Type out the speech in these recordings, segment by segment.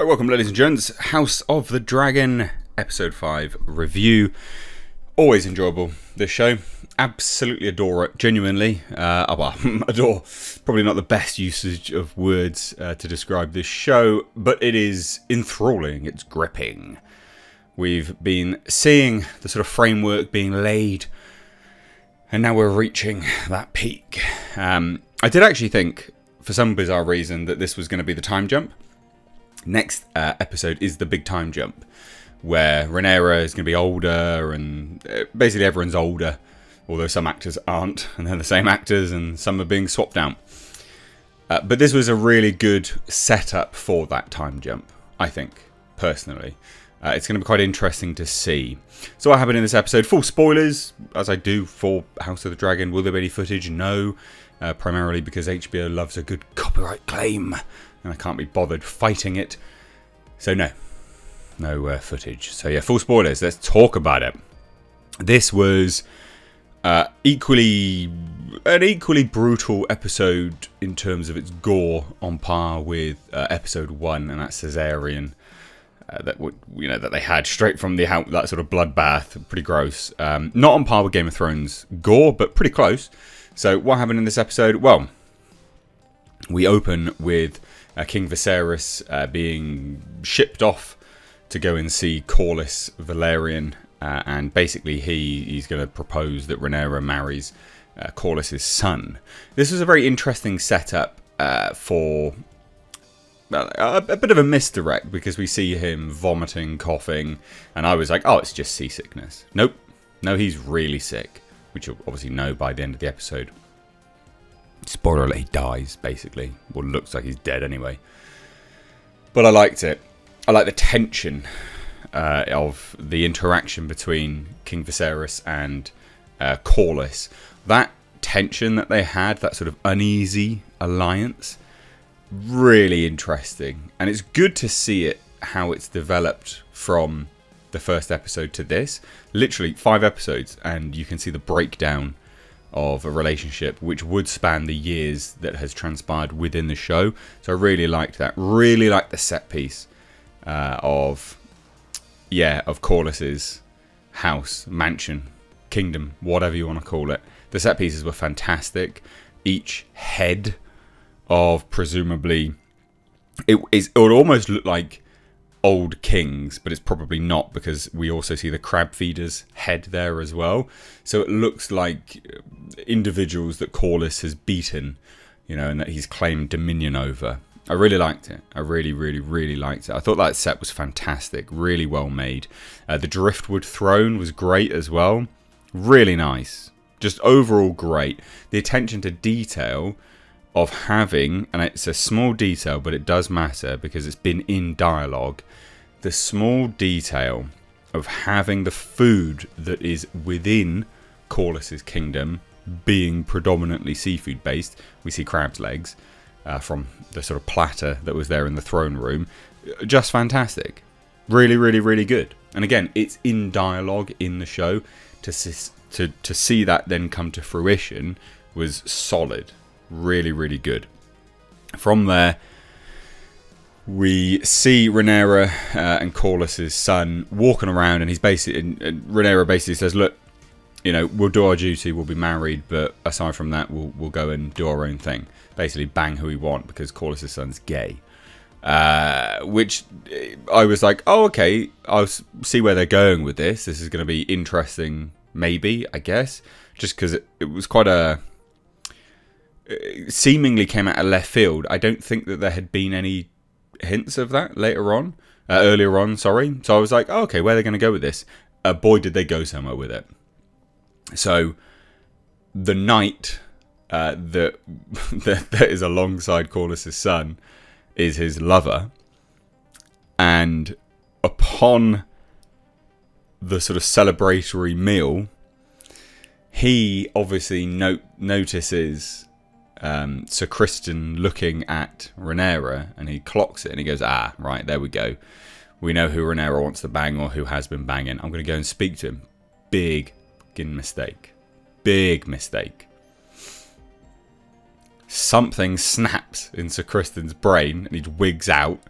Right, welcome ladies and gents, House of the Dragon, Episode 5 review. Always enjoyable, this show. Absolutely adore it, genuinely. Adore, probably not the best usage of words to describe this show, but it is enthralling, it's gripping. We've been seeing the sort of framework being laid, and now we're reaching that peak. I did actually think, for some bizarre reason, that this was going to be the time jump. Next episode is the big time jump, where Rhaenyra is going to be older, and basically everyone's older, although some actors aren't, and they're the same actors, and some are being swapped out. But this was a really good setup for that time jump, I think, personally. It's going to be quite interesting to see. So what happened in this episode? Full spoilers, as I do for House of the Dragon. Will there be any footage? No. Primarily because HBO loves a good copyright claim, and I can't be bothered fighting it. So no footage. So yeah, full spoilers. Let's talk about it. This was an equally brutal episode in terms of its gore, on par with episode 1, and that's Caesarean. That they had straight from that sort of bloodbath. Pretty gross. Not on par with Game of Thrones gore, but pretty close. So what happened in this episode? Well, we open with King Viserys being shipped off to go and see Corlys Velaryon, and basically he's going to propose that Rhaenyra marries Corlys' son. This was a very interesting setup for a bit of a misdirect, because we see him vomiting, coughing, and I was like, oh, it's just seasickness. Nope. No, he's really sick, which you'll obviously know by the end of the episode. Spoiler alert, he dies, basically. Well, looks like he's dead anyway. But I liked it. I like the tension of the interaction between King Viserys and Corlys. That tension that they had, that sort of uneasy alliance, really interesting. And it's good to see it, how it's developed from the first episode to this. Literally 5 episodes, and you can see the breakdown of a relationship which would span the years that has transpired within the show. So I really liked that. Really liked the set piece of Corlys's house, mansion, kingdom, whatever you want to call it. The set pieces were fantastic. Each head of, presumably, it would almost look like old kings, but it's probably not, because we also see the crab feeder's head there as well. So it looks like individuals that Corlys has beaten, and that he's claimed dominion over. I really liked it. I really, really, really liked it. I thought that set was fantastic. Really well made. The Driftwood throne was great as well. Really nice. Just overall great. The attention to detail of having, and it's a small detail, but it does matter because it's been in dialogue, the small detail of having the food that is within Corlys' kingdom being predominantly seafood based. We see crab's legs from the sort of platter that was there in the throne room. Just fantastic. Really, really, really good. And again, it's in dialogue in the show. To see that then come to fruition was solid. Really, really good. From there, we see Rhaenyra and Corlys' son walking around, and Rhaenyra basically says, "Look, we'll do our duty, we'll be married, but aside from that, we'll go and do our own thing. Basically, bang who we want, because Corlys' son's gay." Which I was like, "Oh, okay, I'll see where they're going with this. This is going to be interesting, maybe, I guess." Just because it was quite seemingly came out of left field. I don't think that there had been any hints of that earlier on, sorry. So I was like, oh, okay, where are they going to go with this? Boy, did they go somewhere with it. So the knight that is alongside Corlys' son is his lover, and upon the sort of celebratory meal, he obviously notices Sir Criston looking at Rhaenyra, and he clocks it, and he goes, ah, right, there we go. We know who Rhaenyra wants to bang, or who has been banging. I'm going to go and speak to him. Big fucking mistake. Big mistake. Something snaps in Sir Criston's brain, and he wigs out,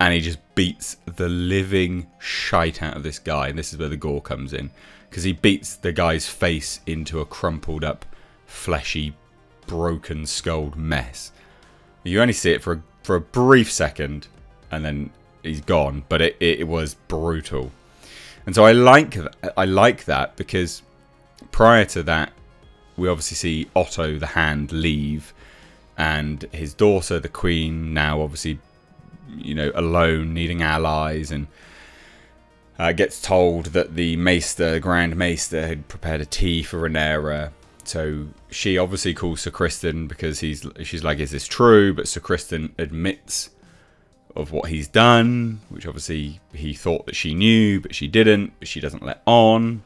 and he just beats the living shite out of this guy. And this is where the gore comes in, because he beats the guy's face into a crumpled up, fleshy, broken skulled mess. You only see it for a brief second, and then he's gone. But it was brutal, and so I like that, because prior to that, we obviously see Otto the Hand leave, and his daughter, the Queen, now obviously, you know, alone, needing allies, and gets told that the Maester, Grand Maester, had prepared a tea for Rhaenyra. So she obviously calls Sir Criston, because she's like, is this true? But Sir Criston admits of what he's done, which obviously he thought that she knew, but she didn't. But she doesn't let on.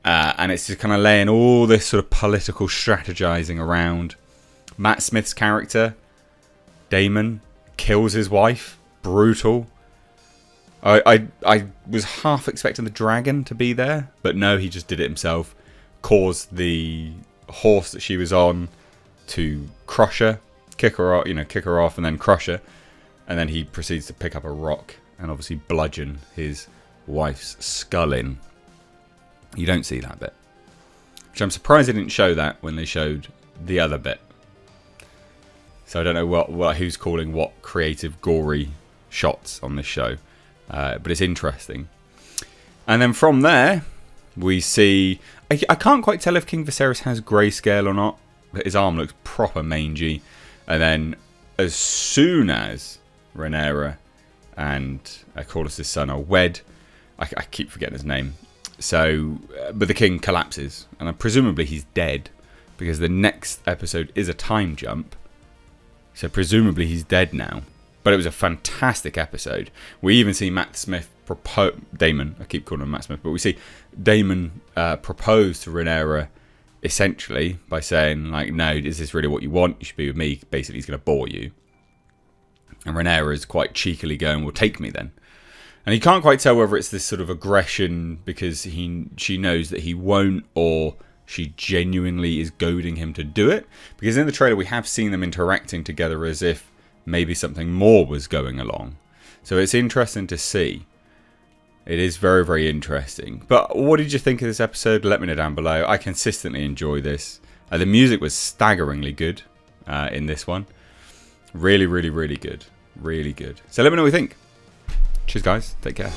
And it's just kind of laying all this sort of political strategizing around. Matt Smith's character, Daemon, kills his wife. Brutal. I was half expecting the dragon to be there, but no, he just did it himself. Caused the horse that she was on to crush her, kick her off, and then crush her. And then he proceeds to pick up a rock and obviously bludgeon his wife's skull in. You don't see that bit, which I'm surprised they didn't show that when they showed the other bit. So I don't know who's calling what creative gory shots on this show, but it's interesting. And then from there, we see, I can't quite tell if King Viserys has grayscale or not, but his arm looks proper mangy. And then as soon as Rhaenyra and Corlys' son are wed, I keep forgetting his name. So, but the king collapses, and presumably he's dead, because the next episode is a time jump. So presumably he's dead now. But it was a fantastic episode. We even see Matt Smith propose, Daemon, I keep calling him Matt Smith, but we see Daemon propose to Rhaenyra, essentially by saying, like, no, is this really what you want? You should be with me. Basically, he's going to bore you. And Rhaenyra is quite cheekily going, well, take me then. And he can't quite tell whether it's this sort of aggression because she knows that he won't, or she genuinely is goading him to do it. Because in the trailer we have seen them interacting together as if maybe something more was going along. So it's interesting to see. It is very, very interesting. But what did you think of this episode? Let me know down below. I consistently enjoy this. The music was staggeringly good in this one. Really, really, really good. Really good. So let me know what you think. Cheers, guys. Take care.